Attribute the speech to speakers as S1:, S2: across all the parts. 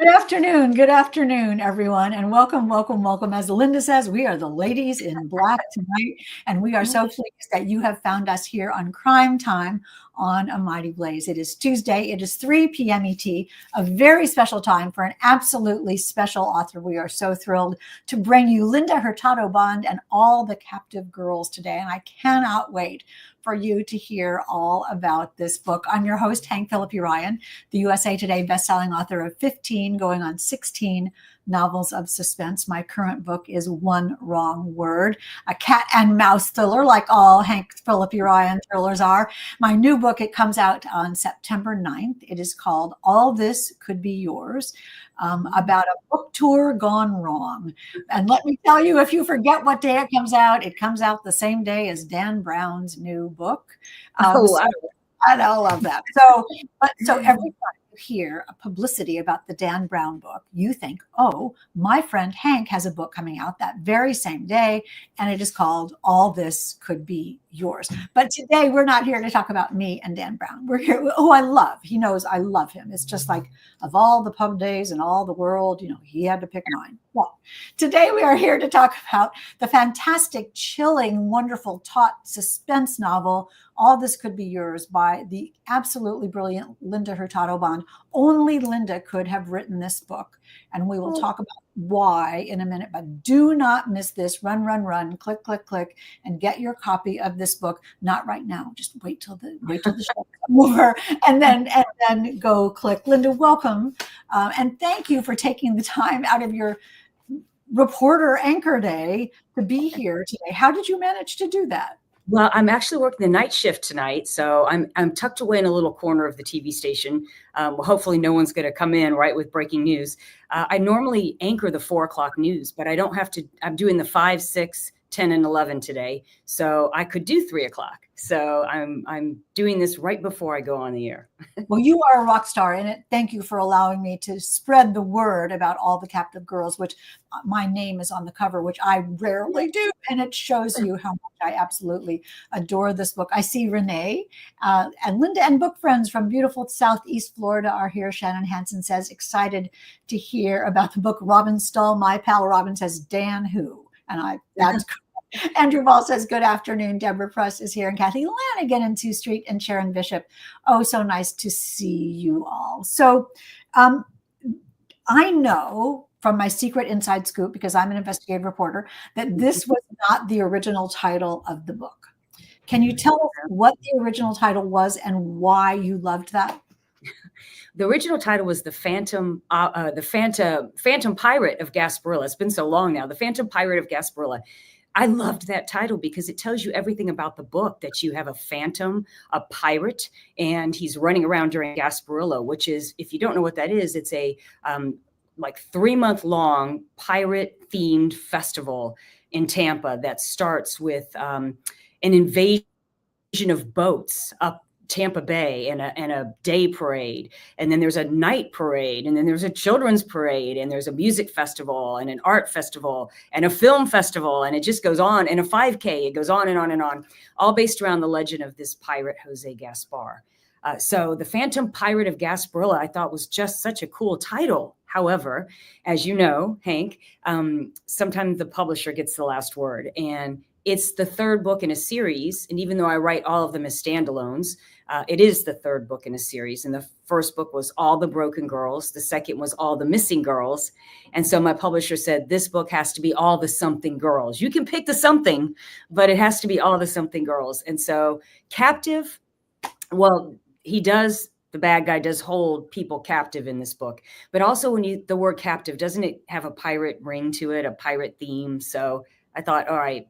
S1: Good afternoon, everyone, and welcome, welcome, welcome. As Linda says, we are the ladies in black tonight, and we are so pleased that you have found us here on Crime Time on A Mighty Blaze. It is Tuesday. It is 3 p.m. ET, a very special time for an absolutely special author. We are so thrilled to bring you Linda Hurtado Bond and All the Captive Girls today, and I cannot wait for you to hear all about this book. I'm your host, Hank Phillippi Ryan, the USA Today bestselling author of 15, going on 16 novels of suspense. My current book is One Wrong Word, a cat and mouse thriller, like all Hank Phillippi Ryan thrillers are. My new book, it comes out on September 9th. It is called All This Could Be Yours, about a book tour gone wrong. And let me tell you, if you forget what day it comes out the same day as Dan Brown's new book.
S2: Wow.
S1: I love that. So every time you hear a publicity about the Dan Brown book, you think, oh, my friend Hank has a book coming out that very same day, and it is called All This Could Be Yours. But today we're not here to talk about me and Dan Brown. We're here, he knows I love him. It's just like, of all the pub days in all the world, he had to pick mine. Well, today we are here to talk about the fantastic, chilling, wonderful, taut suspense novel, All This Could Be Yours, by the absolutely brilliant Linda Hurtado Bond. Only Linda could have written this book, and we will talk about why in a minute, but do not miss this. Run, run, run, click, click, click, and get your copy of this book. Not right now. Just wait till the show is over, and then go click. Linda, welcome, and thank you for taking the time out of your reporter anchor day to be here today. How did you manage to do that?
S2: Well, I'm actually working the night shift tonight, so I'm tucked away in a little corner of the TV station. Hopefully no one's going to come in right with breaking news. I normally anchor the 4 o'clock news, but I don't have to. I'm doing the 5, 6, 10, and 11 today, so I could do 3 o'clock. So I'm doing this right before I go on the air.
S1: Well, you are a rock star in it. Thank you for allowing me to spread the word about All the Captive Girls, which my name is on the cover, which I rarely do. And it shows you how much I absolutely adore this book. I see Renee and Linda and book friends from beautiful Southeast Florida are here. Shannon Hansen says, excited to hear about the book. Robin Stull, my pal Robin, says, Dan who? And that's Andrew Ball says, good afternoon. Deborah Press is here, and Kathy Lanigan in 2 Street, and Sharon Bishop. Oh, so nice to see you all. So I know from my secret inside scoop, because I'm an investigative reporter, that this was not the original title of the book. Can you tell us what the original title was and why you loved that?
S2: The original title was the Phantom Pirate of Gasparilla. It's been so long now. The Phantom Pirate of Gasparilla. I loved that title because it tells you everything about the book, that you have a phantom, a pirate, and he's running around during Gasparilla, which is, if you don't know what that is, it's a like 3-month-long pirate-themed festival in Tampa that starts with an invasion of boats up Tampa Bay and a day parade. And then there's a night parade. And then there's a children's parade. And there's a music festival and an art festival and a film festival. And it just goes on. And a 5K. It goes on and on and on, all based around the legend of this pirate, Jose Gaspar. So the Phantom Pirate of Gasparilla, I thought, was just such a cool title. However, as you know, Hank, sometimes the publisher gets the last word. And it's the 3rd book in a series. And even though I write all of them as standalones, it is the 3rd book in a series. And the first book was All the Broken Girls. The second was All the Missing Girls. And so my publisher said, this book has to be All the Something Girls. You can pick the something, but it has to be All the Something Girls. And so captive, well, the bad guy does hold people captive in this book. But also when the word captive, doesn't it have a pirate ring to it, a pirate theme? So I thought, all right,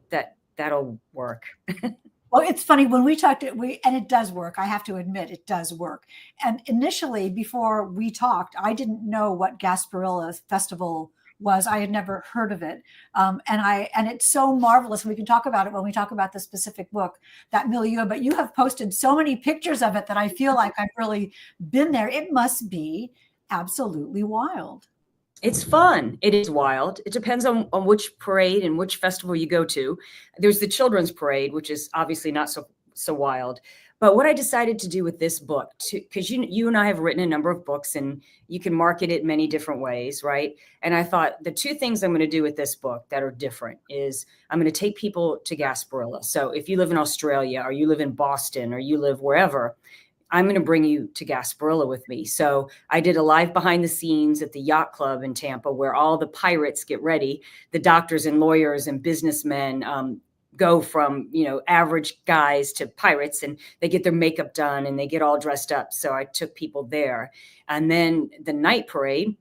S2: that'll work.
S1: Well, it's funny when we talked, and it does work. I have to admit, it does work. And initially, before we talked, I didn't know what Gasparilla Festival was. I had never heard of it. And it's so marvelous. We can talk about it when we talk about the specific book, that milieu, but you have posted so many pictures of it that I feel like I've really been there. It must be absolutely wild.
S2: It's fun. It is wild. It depends on which parade and which festival you go to. There's the children's parade, which is obviously not so wild. But what I decided to do with this book, because you and I have written a number of books and you can market it many different ways, right? And I thought the two things I'm going to do with this book that are different is I'm going to take people to Gasparilla. So if you live in Australia or you live in Boston or you live wherever, I'm going to bring you to Gasparilla with me. So I did a live behind the scenes at the yacht club in Tampa where all the pirates get ready. The doctors and lawyers and businessmen go from, average guys to pirates, and they get their makeup done and they get all dressed up. So I took people there. And then the night parade,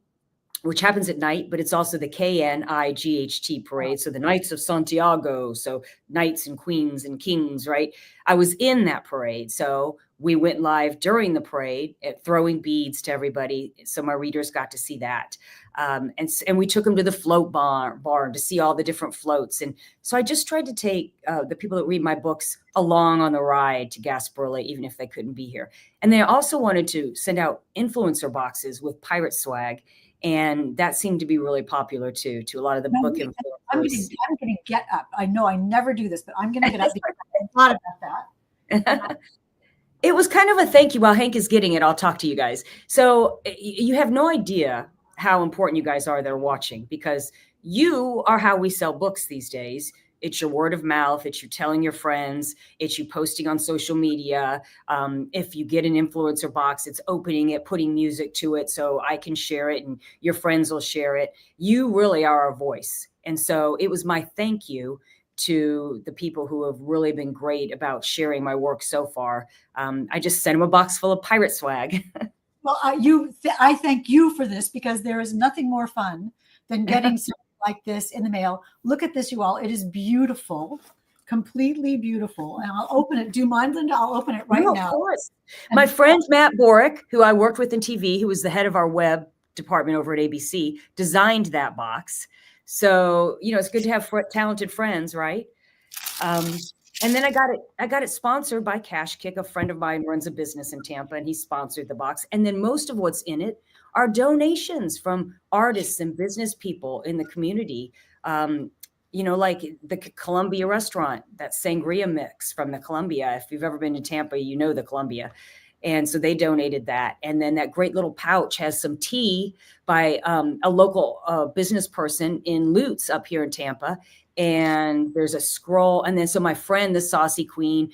S2: which happens at night, but it's also the KNIGHT parade. So the Knights of Santiago, so knights and queens and kings, right? I was in that parade. So we went live during the parade at throwing beads to everybody. So my readers got to see that. And we took them to the float barn to see all the different floats. And so I just tried to take the people that read my books along on the ride to Gasparilla, even if they couldn't be here. And then I also wanted to send out influencer boxes with pirate swag. And that seemed to be really popular too, to a lot of the book influencers.
S1: I'm going to get up. I know I never do this, but I'm going to get up because I thought about that.
S2: It was kind of a thank you. While Hank is getting it, I'll talk to you guys. So you have no idea how important you guys are that are watching, because you are how we sell books these days. It's your word of mouth. It's you telling your friends. It's you posting on social media. If you get an influencer box, it's opening it, putting music to it so I can share it and your friends will share it. You really are our voice. And so it was my thank you to the people who have really been great about sharing my work so far. I just sent them a box full of pirate swag.
S1: Well, I thank you for this, because there is nothing more fun than getting something like this in the mail. Look at this, you all. It is beautiful, completely beautiful. And I'll open it. Do you mind, Linda? I'll open it right now.
S2: Of course. My friend Matt Borick, who I worked with in TV, who was the head of our web department over at ABC, designed that box. So, it's good to have talented friends, right? And then I got it sponsored by Cash Kick. A friend of mine runs a business in Tampa, and he sponsored the box. And then most of what's in it are donations from artists and business people in the community. Like the Columbia restaurant, that sangria mix from the Columbia. If you've ever been to Tampa, you know the Columbia. And so they donated that. And then that great little pouch has some tea by a local business person in Lutz up here in Tampa. And there's a scroll. And then so my friend, the Saucy Queen,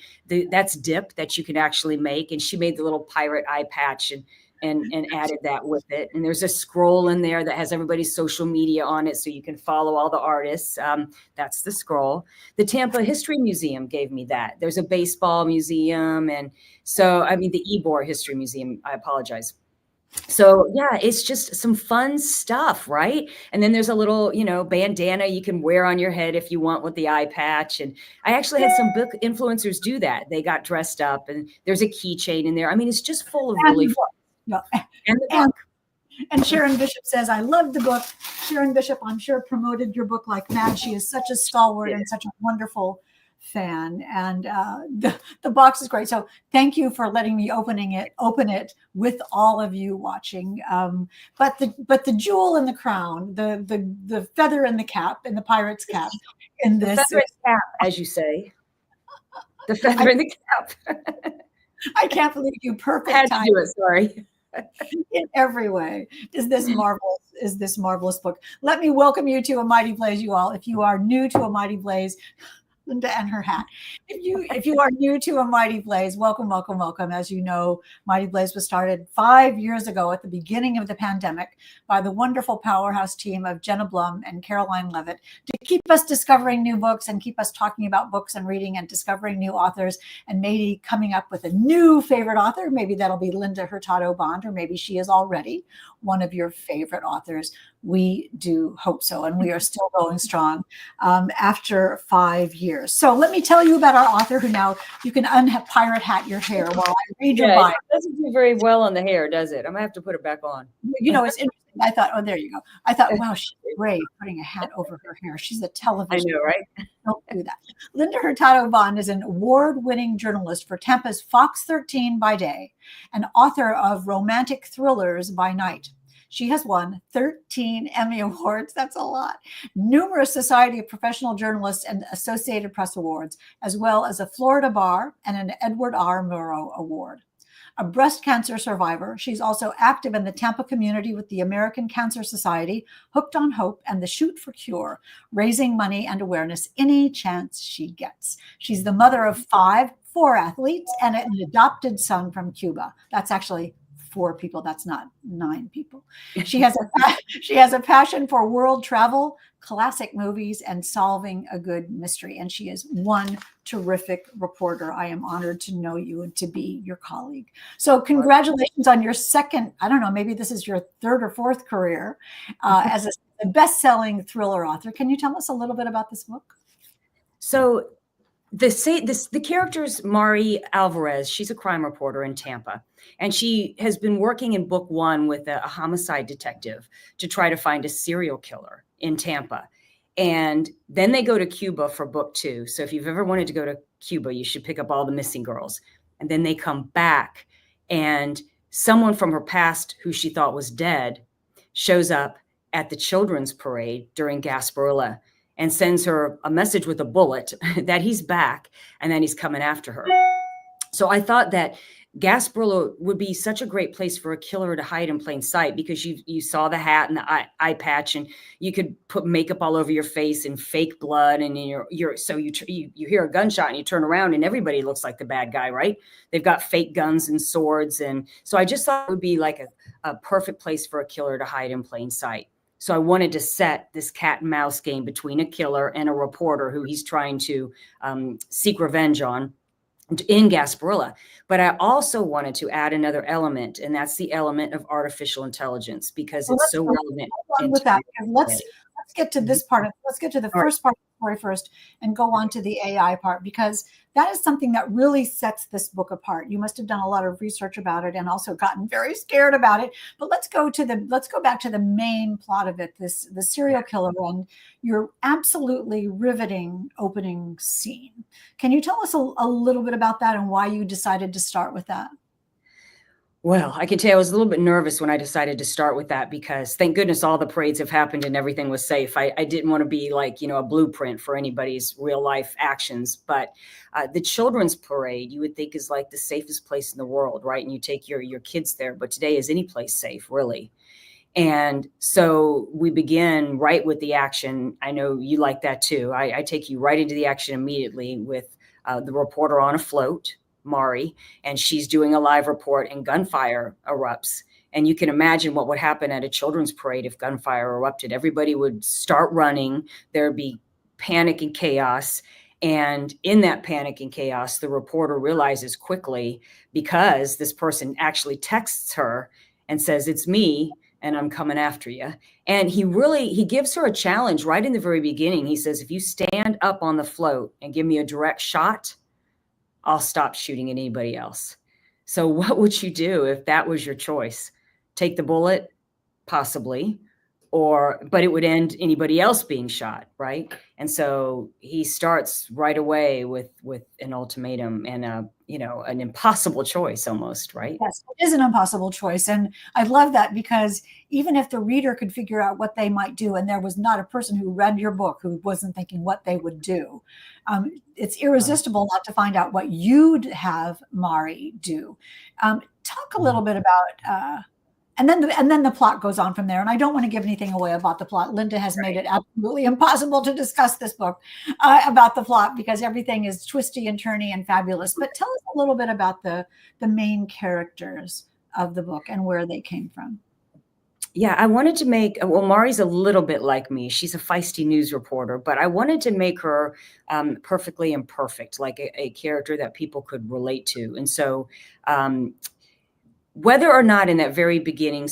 S2: that's dip that you can actually make. And she made the little pirate eye patch and added that with it. And there's a scroll in there that has everybody's social media on it, so you can follow all the artists. That's the scroll. The Tampa History Museum gave me that. There's a baseball museum. And so, the Ybor History Museum, I apologize. So yeah, it's just some fun stuff, right? And then there's a little, bandana you can wear on your head if you want, with the eye patch. And I actually had some book influencers do that. They got dressed up, and there's a keychain in there. It's just full of really fun.
S1: No. And Sharon Bishop says, I love the book. Sharon Bishop, I'm sure, promoted your book like mad. She is such a stalwart and such a wonderful fan. And the box is great. So thank you for letting me open it with all of you watching. But the jewel in the crown, the feather in the cap, in the pirate's cap, in this.
S2: The feather in the cap, as you say. The feather in the cap.
S1: I can't believe you perfect.
S2: I had to do it, sorry.
S1: In every way is this marvelous book. Let me welcome you to A Mighty Blaze, you all. If you are new to A Mighty Blaze, Linda and her hat. If you are new to A Mighty Blaze, welcome, welcome, welcome. As you know, Mighty Blaze was started 5 years ago at the beginning of the pandemic by the wonderful powerhouse team of Jenna Blum and Caroline Levitt to keep us discovering new books and keep us talking about books and reading and discovering new authors, and maybe coming up with a new favorite author. Maybe that'll be Linda Hurtado Bond, or maybe she is already one of your favorite authors. We do hope so. And we are still going strong after 5 years. So let me tell you about our author, who now you can pirate hat your hair while I read your bio. It
S2: doesn't do very well on the hair, does it? I'm gonna have to put it back on.
S1: It's interesting. I thought, oh, there you go. I thought, wow, she's brave putting a hat over her hair. She's a television.
S2: I know, right?
S1: Don't do that. Linda Hurtado Bond is an award-winning journalist for Tampa's Fox 13 by day and author of romantic thrillers by night. She has won 13 Emmy Awards. That's a lot. Numerous Society of Professional Journalists and Associated Press Awards, as well as a Florida Bar and an Edward R. Murrow Award. A breast cancer survivor, she's also active in the Tampa community with the American Cancer Society, Hooked on Hope, and the Shoot for Cure, raising money and awareness any chance she gets. She's the mother of four athletes, and an adopted son from Cuba. That's actually 4 people. That's not 9 people. She has a passion for world travel, classic movies, and solving a good mystery. And she is one terrific reporter. I am honored to know you and to be your colleague. So congratulations on your second, I don't know, maybe this is your 3rd or 4th career as a best-selling thriller author. Can you tell us a little bit about this book?
S2: So the character's Mari Alvarez. She's a crime reporter in Tampa, and she has been working in book 1 with a homicide detective to try to find a serial killer in Tampa. And then they go to Cuba for book 2. So if you've ever wanted to go to Cuba, you should pick up all the missing girls. And then they come back, and someone from her past who she thought was dead shows up at the children's parade during Gasparilla and sends her a message with a bullet that he's back and then he's coming after her. So I thought that Gasparilla would be such a great place for a killer to hide in plain sight, because you saw the hat and the eye patch, and you could put makeup all over your face and fake blood, and you hear a gunshot and you turn around and everybody looks like the bad guy, right? They've got fake guns and swords, and so I just thought it would be like a perfect place for a killer to hide in plain sight. So I wanted to set this cat and mouse game between a killer and a reporter who he's trying to seek revenge on in Gasparilla. But I also wanted to add another element, and that's the element of artificial intelligence, because it's so relevant.
S1: With that, let's get to this part. Let's get to the first part of the story first and go on to the AI part, because that is something that really sets this book apart. You must have done a lot of research about it and also gotten very scared about it. But let's go back to the main plot of it, the serial killer and your absolutely riveting opening scene. Can you tell us a little bit about that and why you decided to start with that?
S2: Well, I can tell you I was a little bit nervous when I decided to start with that, because thank goodness all the parades have happened and everything was safe. I didn't want to be like, a blueprint for anybody's real life actions. But the children's parade, you would think, is like the safest place in the world, right? And you take your kids there. But today, is any place safe, really? And so we begin right with the action. I know you like that too. I take you right into the action immediately with the reporter on a float, Mari, and she's doing a live report, and gunfire erupts. And you can imagine what would happen at a children's parade if gunfire erupted. Everybody would start running. There'd be panic and chaos. And in that panic and chaos, the reporter realizes quickly, because this person actually texts her and says, "It's me, and I'm coming after you." And he gives her a challenge right in the very beginning. He says, "If you stand up on the float and give me a direct shot, I'll stop shooting at anybody else." So what would you do if that was your choice? Take the bullet? Possibly. But it would end anybody else being shot, right? And so he starts right away with an ultimatum and an impossible choice almost, right?
S1: Yes, it is an impossible choice. And I love that, because even if the reader could figure out what they might do, and there was not a person who read your book who wasn't thinking what they would do, it's irresistible not to find out what you'd have Mari do. Talk a little bit about and then the plot goes on from there. And I don't want to give anything away about the plot. Linda has made it absolutely impossible to discuss this book about the plot, because everything is twisty and turny and fabulous. But tell us a little bit about the main characters of the book and where they came from.
S2: Yeah, I wanted to Mari's a little bit like me. She's a feisty news reporter, but I wanted to make her perfectly imperfect, like a character that people could relate to. And so whether or not in that very beginning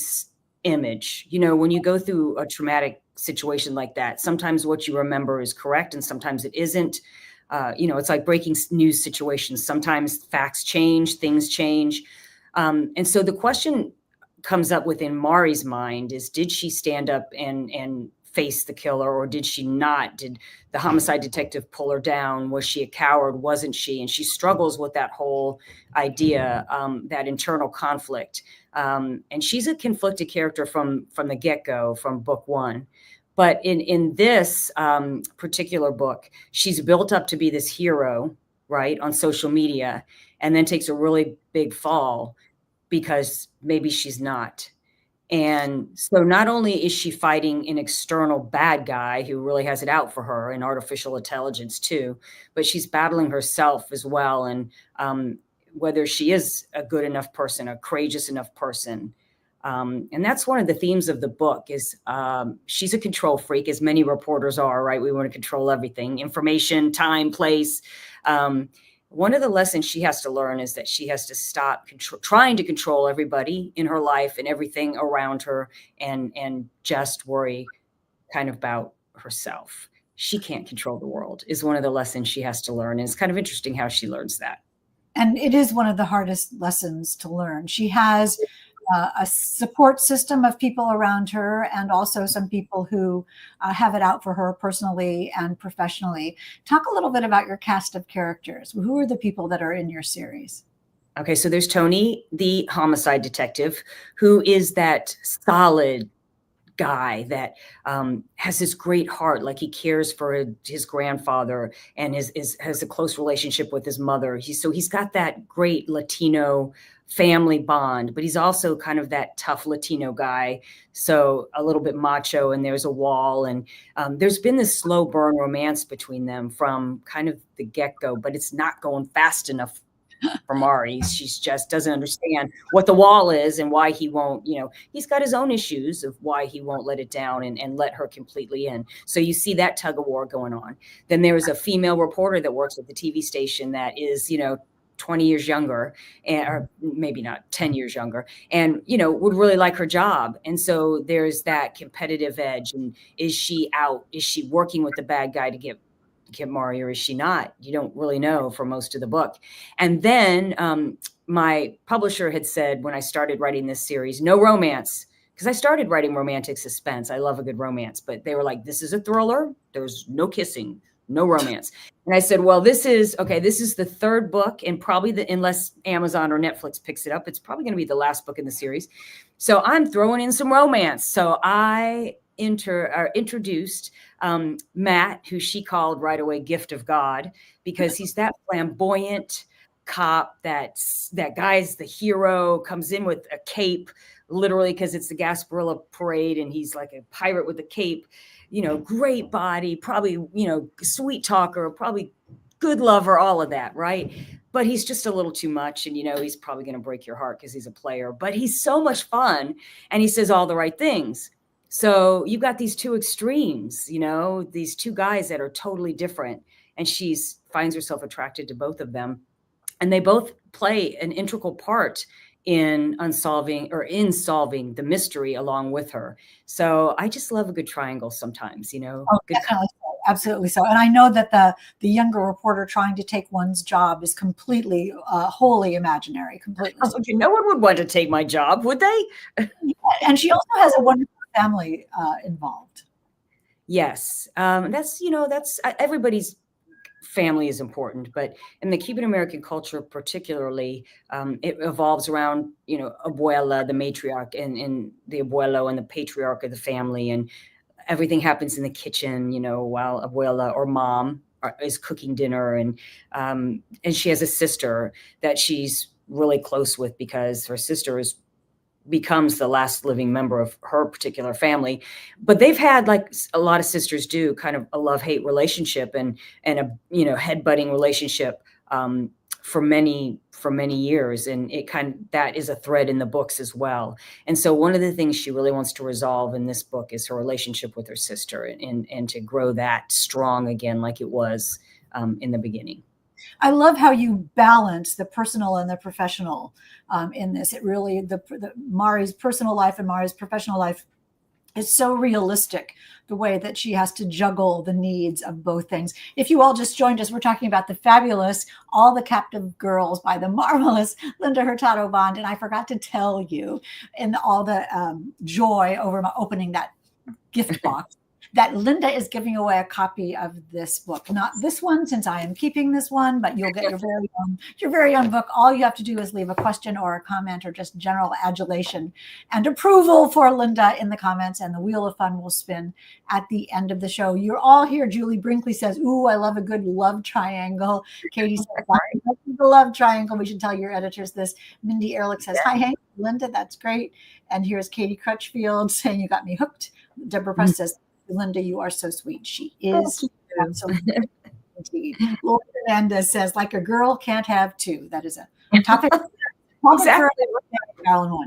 S2: image, when you go through a traumatic situation like that, sometimes what you remember is correct and sometimes it isn't. It's like breaking news situations. Sometimes facts change, things change. And so the question comes up within Mari's mind is, did she stand up and face the killer, or did she not? Did the homicide detective pull her down? Was she a coward? Wasn't she? And she struggles with that whole idea, that internal conflict. And she's a conflicted character from the get-go, from book one. But in this particular book, she's built up to be this hero, right, on social media, and then takes a really big fall because maybe she's not. And so not only is she fighting an external bad guy who really has it out for her, and artificial intelligence too, but she's battling herself as well. And whether she is a good enough person, a courageous enough person. And that's one of the themes of the book is she's a control freak, as many reporters are, right? We want to control everything, information, time, place. One of the lessons she has to learn is that she has to stop trying to control everybody in her life and everything around her, and just worry kind of about herself. She can't control the world is one of the lessons she has to learn. And it's kind of interesting how she learns that.
S1: And it is one of the hardest lessons to learn. She has a support system of people around her, and also some people who have it out for her personally and professionally. Talk a little bit about your cast of characters. Who are the people that are in your series?
S2: Okay, so there's Tony, the homicide detective, who is that solid guy that has this great heart, like he cares for his grandfather and has a close relationship with his mother. He's got that great Latino family bond, but he's also kind of that tough Latino guy, so a little bit macho, and there's a wall. And there's been this slow burn romance between them from kind of the get-go, but it's not going fast enough for Mari. She's just doesn't understand what the wall is and why he won't, he's got his own issues of why he won't let it down and let her completely in. So you see that tug of war going on. Then there's a female reporter that works at the TV station that is, 20 years younger, or maybe not 10 years younger, and, would really like her job. And so there's that competitive edge. And is she out? Is she working with the bad guy to get Mari, or is she not? You don't really know for most of the book. And then my publisher had said, when I started writing this series, no romance, because I started writing romantic suspense. I love a good romance, but they were like, this is a thriller. There's no kissing, no romance. And I said, well, this is the third book, and probably unless Amazon or Netflix picks it up, it's probably going to be the last book in the series. So I'm throwing in some romance. So I introduced Matt, who she called right away Gift of God, because he's that flamboyant cop that guy's the hero, comes in with a cape, literally, because it's the Gasparilla parade, and he's like a pirate with a cape, great body, probably, sweet talker, probably good lover, all of that, right? But he's just a little too much, and he's probably going to break your heart because he's a player, but he's so much fun, and he says all the right things. So you've got these two extremes, these two guys that are totally different, and she finds herself attracted to both of them, and they both play an integral part in solving the mystery along with her. So I just love a good triangle sometimes, Oh,
S1: definitely so. Absolutely so. And I know that the younger reporter trying to take one's job is completely wholly imaginary, completely.
S2: No one would want to take my job, would they?
S1: And she also has a wonderful family involved.
S2: Yes. That's everybody's family is important, but in the Cuban American culture, particularly, it evolves around, abuela, the matriarch, and the abuelo and the patriarch of the family. And everything happens in the kitchen, while abuela or mom is cooking dinner. And she has a sister that she's really close with, because her sister becomes the last living member of her particular family. But they've had, like a lot of sisters do, kind of a love-hate relationship and a head-butting relationship for many years. And that is a thread in the books as well. And so one of the things she really wants to resolve in this book is her relationship with her sister, and to grow that strong again like it was in the beginning.
S1: I love how you balance the personal and the professional in this. It really, the Mari's personal life and Mari's professional life is so realistic, the way that she has to juggle the needs of both things. If you all just joined us, we're talking about the fabulous All the Captive Girls by the marvelous Linda Hurtado Bond. And I forgot to tell you, in all the joy over my opening that gift box, that Linda is giving away a copy of this book. Not this one, since I am keeping this one, but you'll get your very own book. All you have to do is leave a question or a comment or just general adulation and approval for Linda in the comments, and the wheel of fun will spin at the end of the show. You're all here. Julie Brinkley says, ooh, I love a good love triangle. Katie says, the love triangle. We should tell your editors this. Mindy Ehrlich says, hi, Hank, Linda, that's great. And here's Katie Crutchfield saying, you got me hooked. Deborah Press says, Linda, you are so sweet. She is. Absolutely. Indeed. Laura Fernandez says, like a girl can't have two. That is a topic.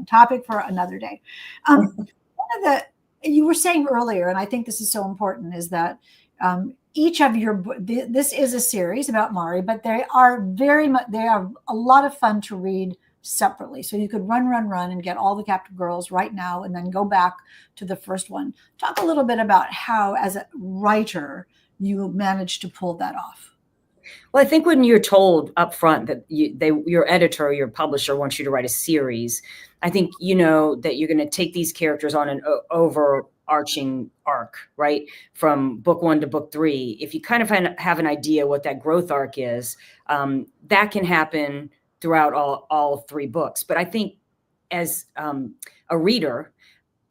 S1: Topic for another day. One of the, you were saying earlier, and I think this is so important, is that each of your, this is a series about Mari, but they are a lot of fun to read separately. So you could run and get all the Captive Girls right now and then go back to the first one. Talk a little bit about how, as a writer, you managed to pull that off.
S2: Well, I think when you're told up front that your editor or your publisher wants you to write a series, I think you know that you're going to take these characters on an overarching arc, right? From book 1 to book 3. If you kind of have an idea what that growth arc is, that can happen throughout all 3 books. But I think as a reader,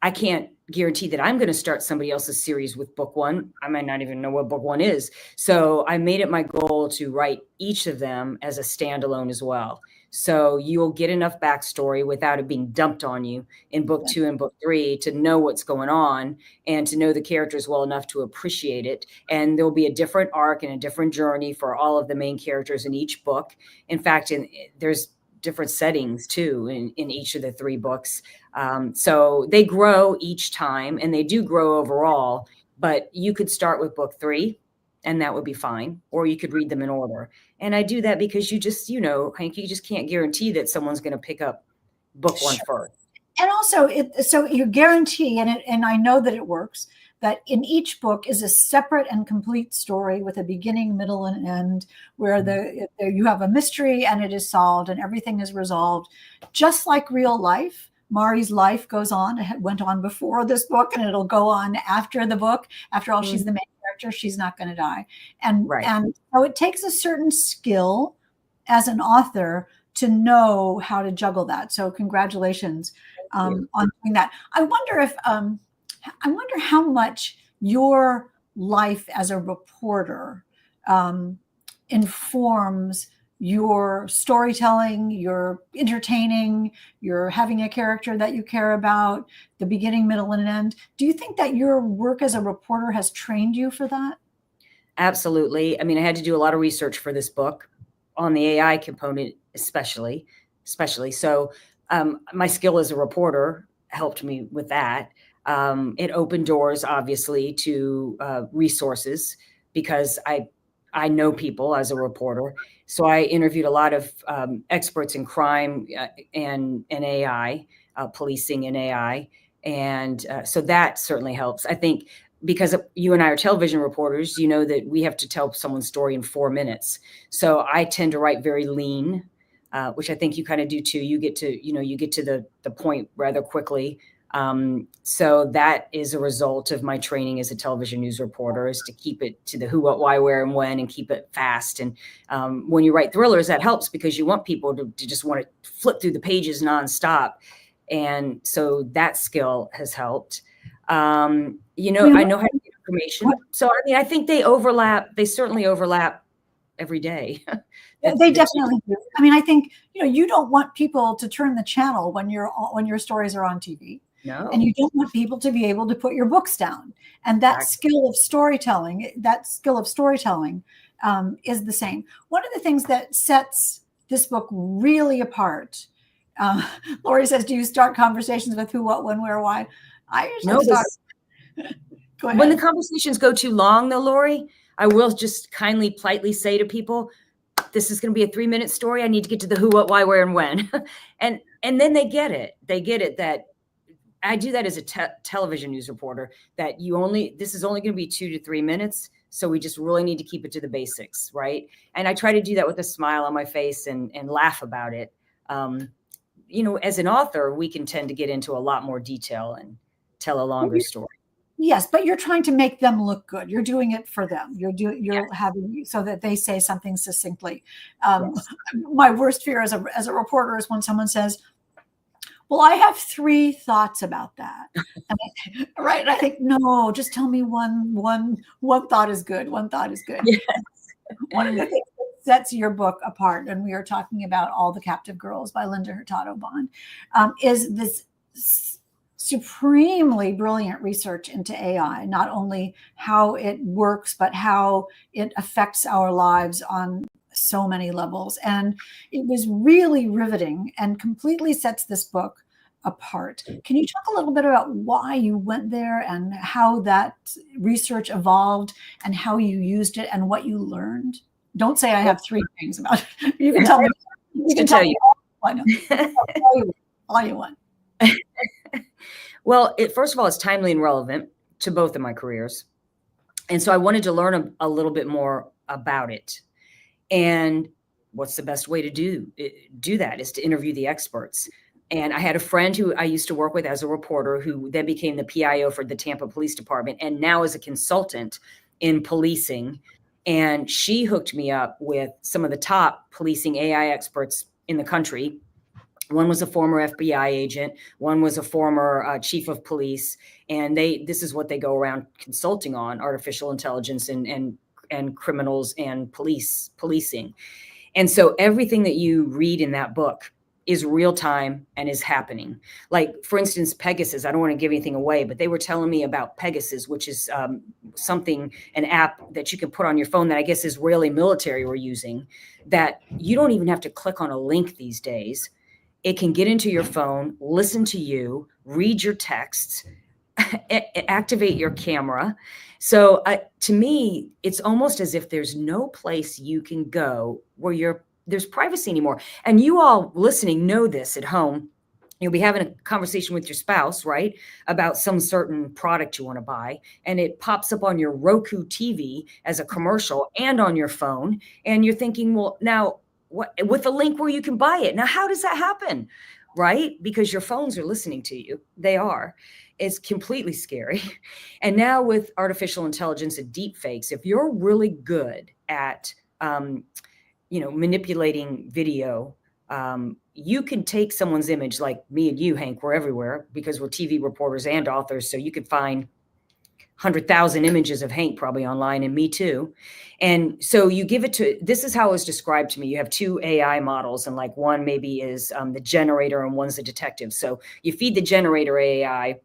S2: I can't guarantee that I'm going to start somebody else's series with book 1. I might not even know what book 1 is. So I made it my goal to write each of them as a standalone as well. So you'll get enough backstory without it being dumped on you in book 2 and book 3 to know what's going on and to know the characters well enough to appreciate it. And there'll be a different arc and a different journey for all of the main characters in each book. In fact, there's different settings too in each of the 3 books. So they grow each time, and they do grow overall, but you could start with book 3 and that would be fine. Or you could read them in order. And I do that because you just, Hank, you just can't guarantee that someone's going to pick up book 1 first.
S1: And also, so you guarantee, and I know that it works, that in each book is a separate and complete story with a beginning, middle, and end, where you have a mystery and it is solved and everything is resolved. Just like real life, Mari's life goes on. It went on before this book, and it'll go on after the book. After all, she's the main character. She's not going to die. And so it takes a certain skill as an author to know how to juggle that. So congratulations on doing that. I wonder how much your life as a reporter informs your storytelling, your entertaining, your having a character that you care about, the beginning, middle, and end. Do you think that your work as a reporter has trained you for that?
S2: Absolutely. I mean, I had to do a lot of research for this book on the AI component, especially. So my skill as a reporter helped me with that. It opened doors, obviously, to resources because I know people as a reporter. So I interviewed a lot of experts in crime and AI, policing and AI. And so that certainly helps. I think because you and I are television reporters, you know that we have to tell someone's story in 4 minutes. So I tend to write very lean, which I think you kind of do too. You get to the point rather quickly. So that is a result of my training as a television news reporter, is to keep it to the who, what, why, where, and when, and keep it fast. And when you write thrillers, that helps because you want people to just want to flip through the pages nonstop. And so that skill has helped. I know how to get information. So, I mean, I think they overlap. They certainly overlap every day.
S1: They definitely do. I mean, I think, you don't want people to turn the channel when your stories are on TV.
S2: No.
S1: And you don't want people to be able to put your books down. And that skill of storytelling, is the same. One of the things that sets this book really apart, Lori says, do you start conversations with who, what, when, where, why? I usually start. Go ahead.
S2: When the conversations go too long, though, Lori, I will just kindly, politely say to people, this is going to be a 3-minute story. I need to get to the who, what, why, where, and when. and then they get it. They get it that I do that as a television news reporter, that this is only going to be 2 to 3 minutes. So we just really need to keep it to the basics. Right. And I try to do that with a smile on my face and laugh about it. As an author, we can tend to get into a lot more detail and tell a longer story.
S1: Yes, but you're trying to make them look good. You're doing it for them. You're
S2: Yes.
S1: having so that they say something succinctly. Um,
S2: Yes.
S1: my worst fear as a reporter is when someone says, "Well, I have 3 thoughts about that." Right? And I think, no, just tell me one thought is good. One thought is good. One of the things that sets your book apart, and we are talking about All the Captive Girls by Linda Hurtado Bond, is this supremely brilliant research into AI, not only how it works, but how it affects our lives on so many levels. And it was really riveting and completely sets this book apart. Can you talk a little bit about why you went there and how that research evolved and how you used it and what you learned? Don't say I have 3 things about it. You can tell me. You can tell me all you want.
S2: Well, first of all, it's timely and relevant to both of my careers. And so I wanted to learn a little bit more about it. And what's the best way to do that is to interview the experts. And I had a friend who I used to work with as a reporter who then became the PIO for the Tampa Police Department and now is a consultant in policing. And she hooked me up with some of the top policing AI experts in the country. One was a former FBI agent. One was a former chief of police. And this is what they go around consulting on: artificial intelligence and criminals and policing. And so everything that you read in that book is real time and is happening. Like, for instance, Pegasus. I don't want to give anything away, but they were telling me about Pegasus, which is an app that you can put on your phone that I guess Israeli military were using, that you don't even have to click on a link these days. It can get into your phone, listen to you, read your texts, activate your camera. So to me, it's almost as if there's no place you can go where there's privacy anymore. And you all listening know this at home. You'll be having a conversation with your spouse, right, about some certain product you want to buy, and it pops up on your Roku TV as a commercial and on your phone. And you're thinking, well, now, what, with a link where you can buy it. Now, how does that happen? Right? Because your phones are listening to you. They are. It's completely scary. And now with artificial intelligence and deep fakes, if you're really good at, manipulating video, you can take someone's image, like me and you, Hank, we're everywhere because we're TV reporters and authors. So you could find 100,000 images of Hank probably online, and me too. And so you give it this is how it was described to me. You have 2 AI models, and like one maybe is the generator and one's the detective. So you feed the generator AI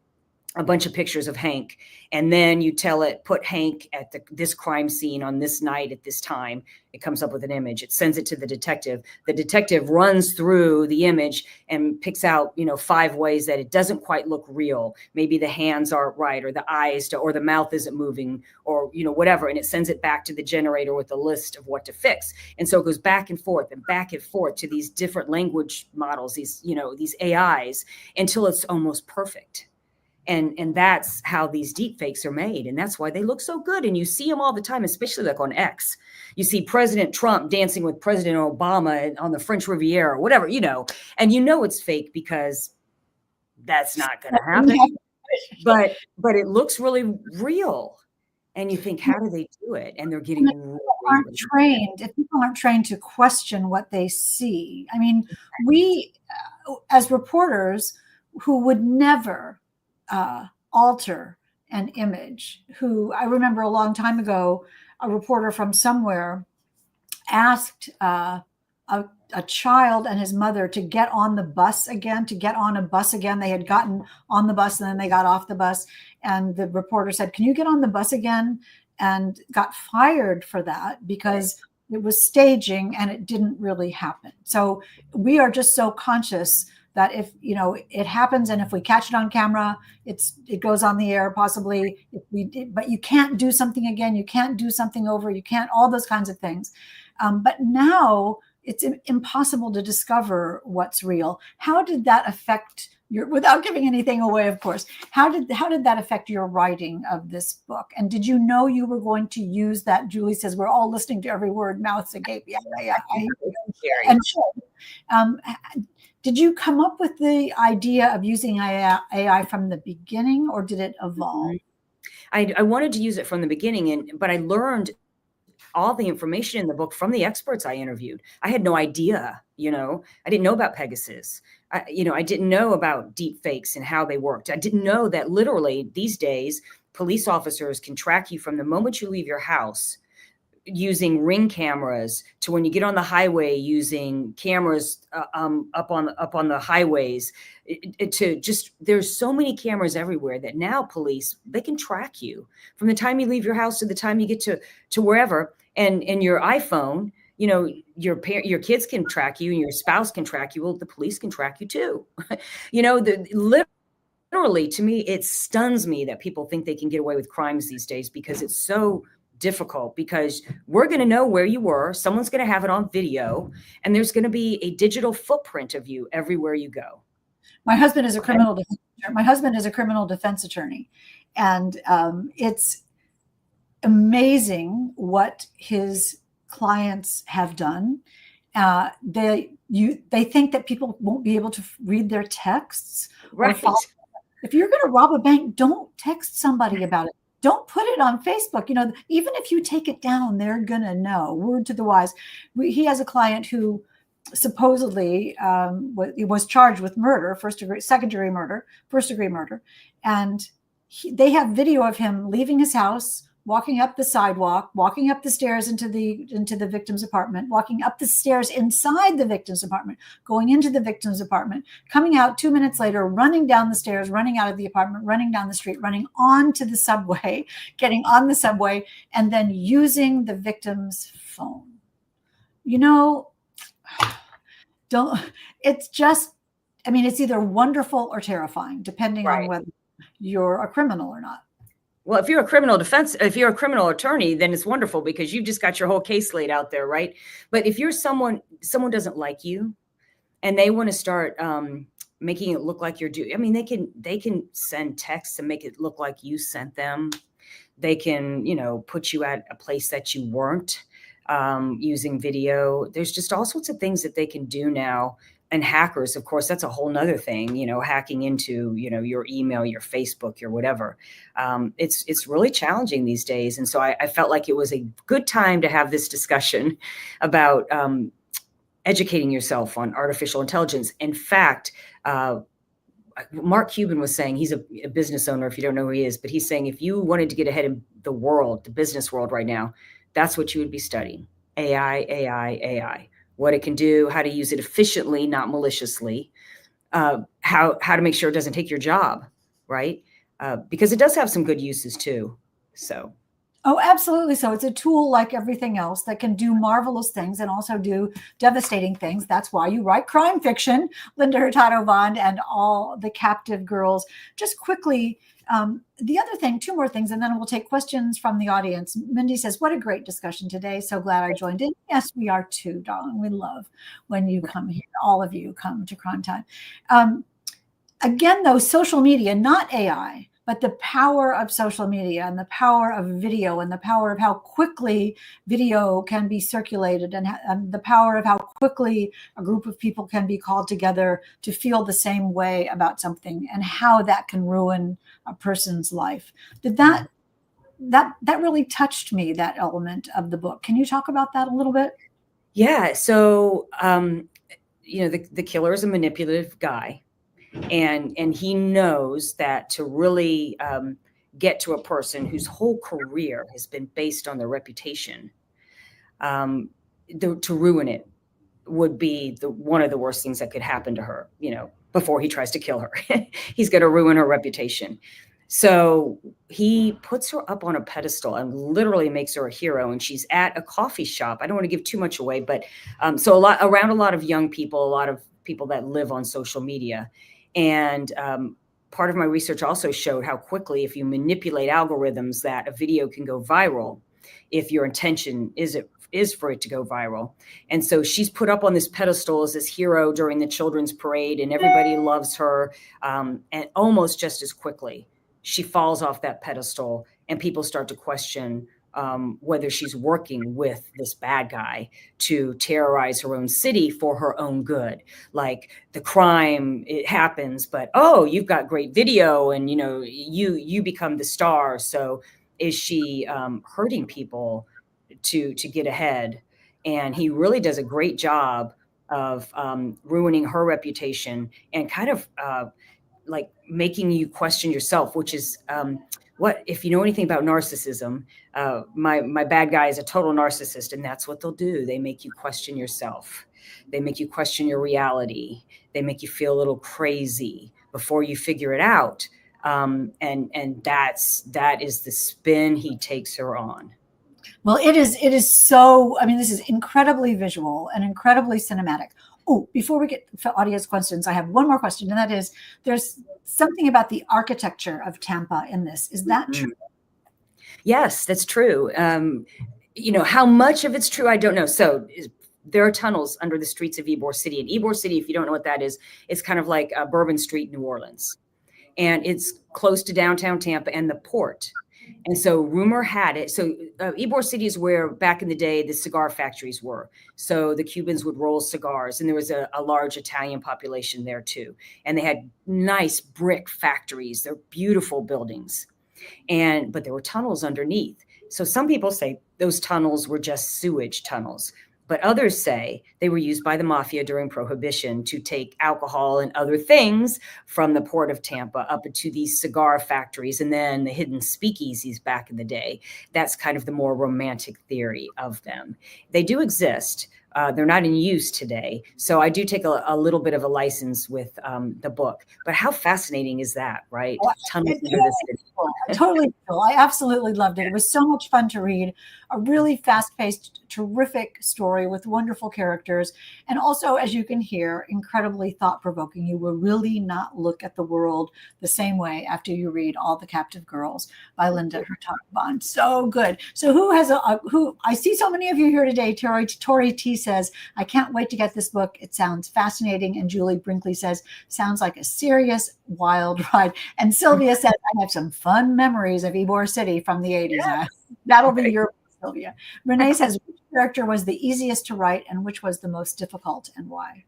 S2: a bunch of pictures of Hank, and then you tell it, put Hank at this crime scene on this night at this time. It comes up with an image. It sends it to the detective. The detective runs through the image and picks out, 5 ways that it doesn't quite look real. Maybe the hands aren't right, or the eyes, or the mouth isn't moving, or, whatever. And it sends it back to the generator with a list of what to fix. And so it goes back and forth to these different language models, these AIs, until it's almost perfect. And that's how these deep fakes are made. And that's why they look so good. And you see them all the time, especially like on X. You see President Trump dancing with President Obama on the French Riviera or whatever, and it's fake because that's not going to happen. But it looks really real. And you think, how do they do it? And they're getting
S1: if people aren't trained to question what they see. I mean, we as reporters who would never alter an image, I remember a long time ago, a reporter from somewhere asked a child and his mother to get on a bus again. They had gotten on the bus and then they got off the bus. And the reporter said, "Can you get on the bus again?" And got fired for that because it was staging and it didn't really happen. So we are just so conscious that if it happens, and if we catch it on camera, it goes on the air possibly. But you can't do something again. You can't do something over. You can't, all those kinds of things. But now it's impossible to discover what's real. How did that affect without giving anything away, of course? How did that affect your writing of this book? And did you know you were going to use that? Julie says we're all listening to every word, mouths agape. Yeah. And did you come up with the idea of using AI from the beginning, or did it evolve?
S2: I wanted to use it from the beginning, but I learned all the information in the book from the experts I interviewed. I had no idea, I didn't know about Pegasus. I didn't know about deep fakes and how they worked. I didn't know that literally these days, police officers can track you from the moment you leave your house using Ring cameras to when you get on the highway using cameras up on the highways there's so many cameras everywhere that now police, they can track you from the time you leave your house to the time you get to wherever. And your iPhone, your kids can track you and your spouse can track you. Well, the police can track you too. Literally, to me, it stuns me that people think they can get away with crimes these days, because it's so difficult, because we're going to know where you were. Someone's going to have it on video, and there's going to be a digital footprint of you everywhere you go.
S1: My husband is a criminal defense attorney, and it's amazing what his clients have done. They think that people won't be able to read their texts.
S2: Right.
S1: If you're going to rob a bank, don't text somebody about it. Don't put it on Facebook. Even if you take it down, they're going to know. Word to the wise. He has a client who supposedly was charged with murder, first degree murder. And they have video of him leaving his house, walking up the sidewalk, walking up the stairs into the victim's apartment, walking up the stairs inside the victim's apartment, going into the victim's apartment, coming out 2 minutes later, running down the stairs, running out of the apartment, running down the street, running onto the subway, getting on the subway, and then using the victim's phone. It's either wonderful or terrifying, depending on whether you're a criminal or not.
S2: Well, if you're a criminal attorney, then it's wonderful, because you've just got your whole case laid out there, right? But if you're someone doesn't like you and they want to start making it look like you're they can send texts and make it look like you sent them. They can, put you at a place that you weren't, using video. There's just all sorts of things that they can do now. And hackers, of course, that's a whole nother thing, hacking into, your email, your Facebook, your whatever. It's really challenging these days. And so I felt like it was a good time to have this discussion about educating yourself on artificial intelligence. In fact, Mark Cuban was saying, he's a business owner, if you don't know who he is, but he's saying, if you wanted to get ahead in the business world right now, that's what you would be studying. AI. What it can do, how to use it efficiently, not maliciously, how to make sure it doesn't take your job, right? Because it does have some good uses too. So.
S1: Oh, absolutely. So it's a tool like everything else that can do marvelous things and also do devastating things. That's why you write crime fiction, Linda Hurtado Bond and all the captive girls. Just quickly, the other thing, two more things, and then we'll take questions from the audience. Mindy says, what a great discussion today. So glad I joined in. Yes, we are too, darling. We love when you come here. All of you come to Crime Time. Again, though, social media, not AI, but the power of social media and the power of video and the power of how quickly video can be circulated and the power of how quickly a group of people can be called together to feel the same way about something and how that can ruin a person's life. Did that really touched me, that element of the book. Can you talk about that a little bit?
S2: Yeah. So, the killer is a manipulative guy. And he knows that to really get to a person whose whole career has been based on their reputation, to ruin it would be one of the worst things that could happen to her, before he tries to kill her. He's going to ruin her reputation. So he puts her up on a pedestal and literally makes her a hero. And she's at a coffee shop. I don't want to give too much away, but around a lot of young people, a lot of people that live on social media. And part of my research also showed how quickly, if you manipulate algorithms, that a video can go viral if your intention is for it to go viral. And so she's put up on this pedestal as this hero during the children's parade, and everybody loves her. And almost just as quickly, she falls off that pedestal and people start to question whether she's working with this bad guy to terrorize her own city for her own good. Like the crime, it happens, but oh, you've got great video, and you become the star. So is she hurting people to get ahead? And he really does a great job of ruining her reputation and kind of like making you question yourself, which is what, if you know anything about narcissism, my bad guy is a total narcissist, and that's what they'll do. They make you question yourself. They make you question your reality. They make you feel a little crazy before you figure it out. And that is the spin he takes her on.
S1: Well, it is so, I mean, this is incredibly visual and incredibly cinematic. Oh, before we get to audience questions, I have one more question, and that is, there's something about the architecture of Tampa in this. Is that true?
S2: Yes, that's true. How much of it's true, I don't know. So there are tunnels under the streets of Ybor City. And Ybor City, if you don't know what that is, it's kind of like Bourbon Street, New Orleans. And it's close to downtown Tampa and the port. And so rumor had it. So Ybor City is where back in the day, the cigar factories were. So the Cubans would roll cigars, and there was a large Italian population there too. And they had nice brick factories. They're beautiful buildings. But there were tunnels underneath. So some people say those tunnels were just sewage tunnels. But others say they were used by the mafia during Prohibition to take alcohol and other things from the port of Tampa up into these cigar factories and then the hidden speakeasies back in the day. That's kind of the more romantic theory of them. They do exist. They're not in use today. So I do take a little bit of a license with the book. But how fascinating is that, right? Tunnels under the city.
S1: Totally cool. I absolutely loved it. It was so much fun to read. A really fast-paced, terrific story with wonderful characters. And also, as you can hear, incredibly thought-provoking. You will really not look at the world the same way after you read All the Captive Girls by Linda Hurtado Bond. So good. So who I see so many of you here today. Tori T says, I can't wait to get this book. It sounds fascinating. And Julie Brinkley says, sounds like a serious wild ride. And Sylvia says, I have some fun memories of Ybor City from the 80s. Yeah. That'll be your Sylvia. Renee says, which character was the easiest to write and which was the most difficult and why?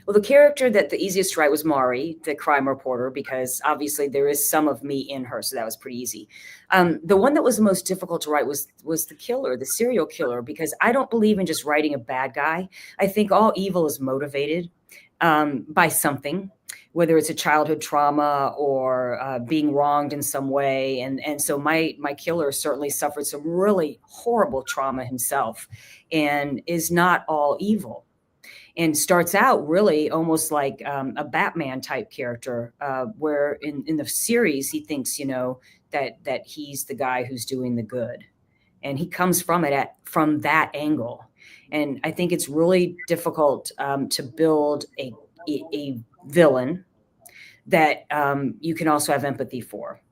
S2: Well, the character that the easiest to write was Mari, the crime reporter, because obviously there is some of me in her. So that was pretty easy. The one that was the most difficult to write was the killer, the serial killer, because I don't believe in just writing a bad guy. I think all evil is motivated by something, whether it's a childhood trauma or being wronged in some way. And so my killer certainly suffered some really horrible trauma himself and is not all evil. And starts out really almost like a Batman type character, where in the series he thinks, that he's the guy who's doing the good, and he comes from that angle. And I think it's really difficult to build a villain that you can also have empathy for,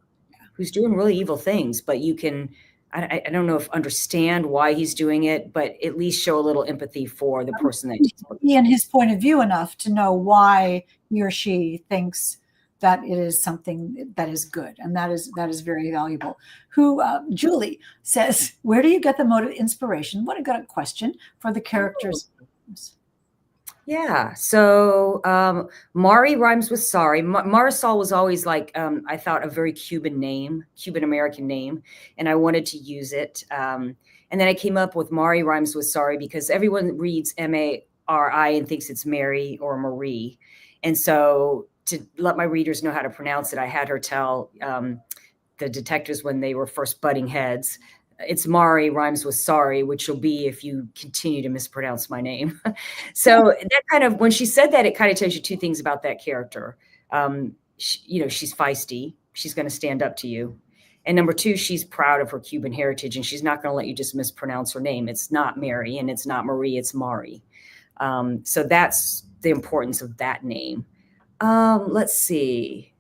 S2: who's doing really evil things, but you can. I don't know if understand why he's doing it, but at least show a little empathy for the person that
S1: he and his point of view enough to know why he or she thinks that it is something that is good, and that is very valuable. Julie says, where do you get the motive inspiration? What a good question for the characters.
S2: Yeah. So Mari rhymes with sorry. Marisol was always like, I thought, a very Cuban American name, and I wanted to use it. And then I came up with Mari rhymes with sorry because everyone reads Mari and thinks it's Mary or Marie. And so to let my readers know how to pronounce it, I had her tell the detectives when they were first butting heads, it's Mari rhymes with sorry, which will be if you continue to mispronounce my name. So that kind of, when she said that, it kind of tells you two things about that character. She's feisty. She's going to stand up to you. And number two, she's proud of her Cuban heritage, and she's not going to let you just mispronounce her name. It's not Mary and it's not Marie, it's Mari. So that's the importance of that name. Let's see.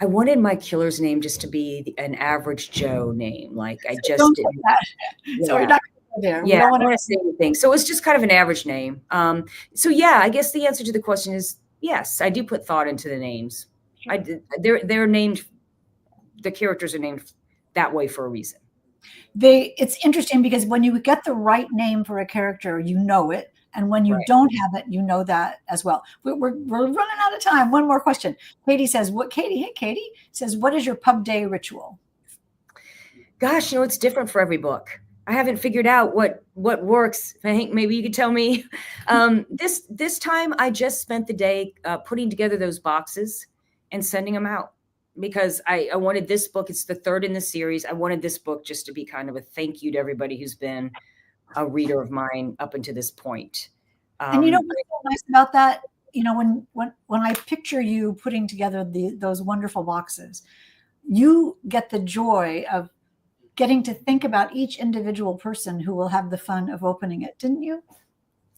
S2: I wanted my killer's name just to be an average Joe name. Like I just
S1: don't
S2: didn't.
S1: Yeah. So we're not there.
S2: Yeah, I don't want to say anything. So it's just kind of an average name. So yeah, I guess the answer to the question is yes, I do put thought into the names. They're named. The characters are named that way for a reason.
S1: It's interesting because when you get the right name for a character, you know it. And when you
S2: Right.
S1: don't have it, you know that as well. We're running out of time. One more question. Katie says, Hey, Katie says, what is your pub day ritual?
S2: Gosh, it's different for every book. I haven't figured out what works. Hank, maybe you could tell me. This time, I just spent the day putting together those boxes and sending them out because I wanted this book. It's the third in the series. I wanted this book just to be kind of a thank you to everybody who's been a reader of mine up until this point.
S1: And what's so nice about that? When I picture you putting together those wonderful boxes, you get the joy of getting to think about each individual person who will have the fun of opening it, didn't you?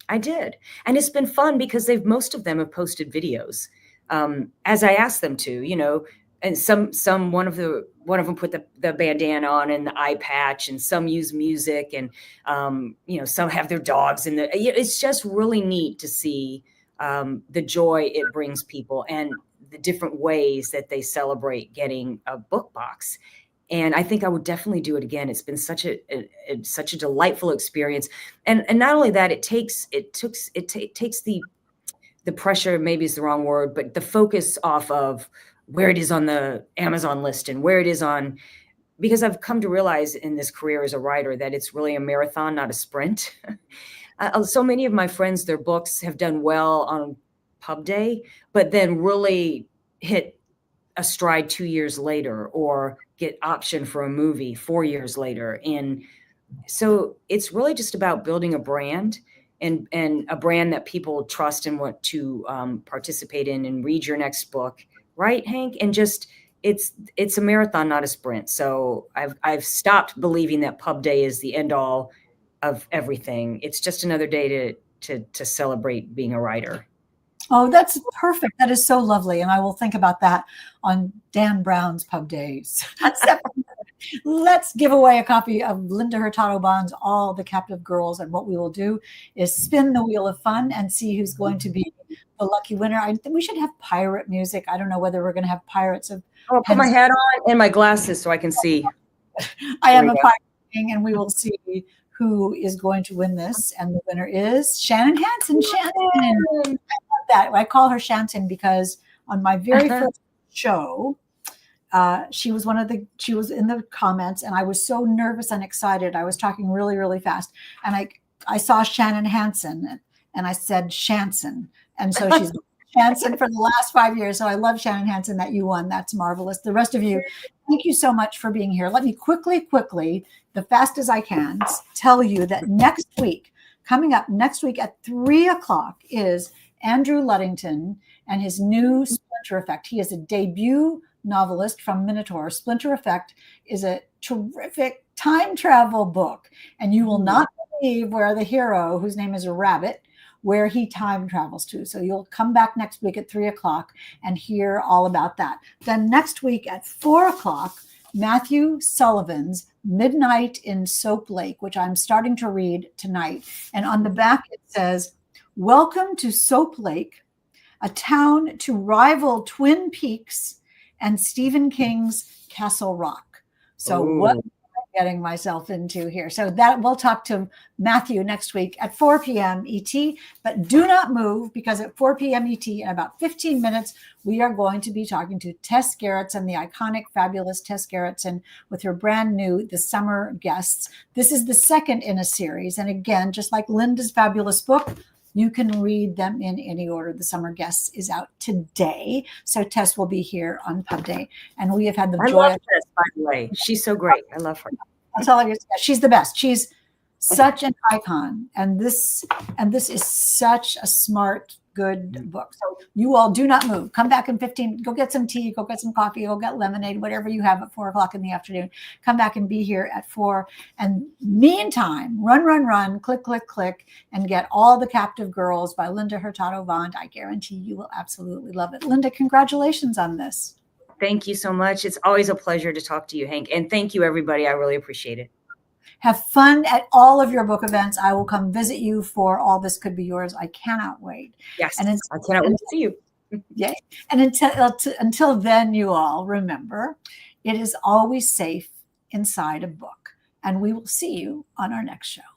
S2: I did. And it's been fun because most of them have posted videos as I asked them to, and one of them put the bandana on and the eye patch, and some use music, and some have their dogs in it's just really neat to see the joy it brings people and the different ways that they celebrate getting a book box. And I think I would definitely do it again. It's been such a delightful experience. And not only that, it takes the pressure, maybe is the wrong word, but the focus off of where it is on the Amazon list and where it is on, because I've come to realize in this career as a writer that it's really a marathon, not a sprint. So many of my friends, their books have done well on pub day, but then really hit a stride 2 years later, or get optioned for a movie 4 years later. And so it's really just about building a brand, and a brand that people trust and want to participate in and read your next book. Right, Hank? And just, it's a marathon, not a sprint. So I've stopped believing that pub day is the end all of everything. It's just another day to celebrate being a writer.
S1: Oh, that's perfect. That is so lovely. And I will think about that on Dan Brown's pub days. Let's give away a copy of Linda Hurtado Bond's All the Captive Girls. And what we will do is spin the wheel of fun and see who's going to be the lucky winner. I think we should have pirate music. I don't know whether we're going to have pirates of.
S2: I'll put my hat on and my glasses so I can see.
S1: I am a pirate king, and we will see who is going to win this. And the winner is Shannon Hansen. Shannon. That I call her Shanton because on my very first show, she was in the comments, and I was so nervous and excited. I was talking really, really fast, and I saw Shannon Hansen, and I said Shanson, and so she's Shanson for the last 5 years. So I love Shannon Hansen that you won. That's marvelous. The rest of you, thank you so much for being here. Let me quickly, the fast as I can, tell you that coming up next week at 3:00 is Andrew Luddington and his new Splinter Effect. He is a debut novelist from Minotaur. Splinter Effect is a terrific time travel book, and you will not believe where the hero, whose name is a rabbit, where he time travels to. So you'll come back next week at 3:00 and hear all about that. Then next week at 4:00, Matthew Sullivan's Midnight in Soap Lake, which I'm starting to read tonight. And on the back it says, "Welcome to Soap Lake, a town to rival Twin Peaks and Stephen King's Castle Rock." So what am I getting myself into here? So that we'll talk to Matthew next week at 4 p.m. ET, but do not move, because at 4 p.m. ET in about 15 minutes, we are going to be talking to Tess Gerritsen, the iconic, fabulous Tess Gerritsen, with her brand new The Summer Guests. This is the second in a series. And again, just like Linda's fabulous book, you can read them in any order. The Summer Guests is out today. So Tess will be here on Pub Day. And we have had the joy.
S2: I love Tess, by the way. She's so great. I love her.
S1: I'll tell you, she's the best. She's such an icon. And this is such a smart, good book. So you all do not move. Come back in 15. Go get some tea. Go get some coffee. Go get lemonade, whatever you have at 4:00 in the afternoon. Come back and be here at 4. And meantime, run, click, and get All the Captive Girls by Linda Hurtado Bond. I guarantee you will absolutely love it. Linda, congratulations on this.
S2: Thank you so much. It's always a pleasure to talk to you, Hank. And thank you, everybody. I really appreciate it.
S1: Have fun at all of your book events. I will come visit you for All This Could Be Yours. I cannot wait.
S2: Yes, and I cannot wait to see you.
S1: Yeah. And until then, you all remember, it is always safe inside a book. and we will see you on our next show.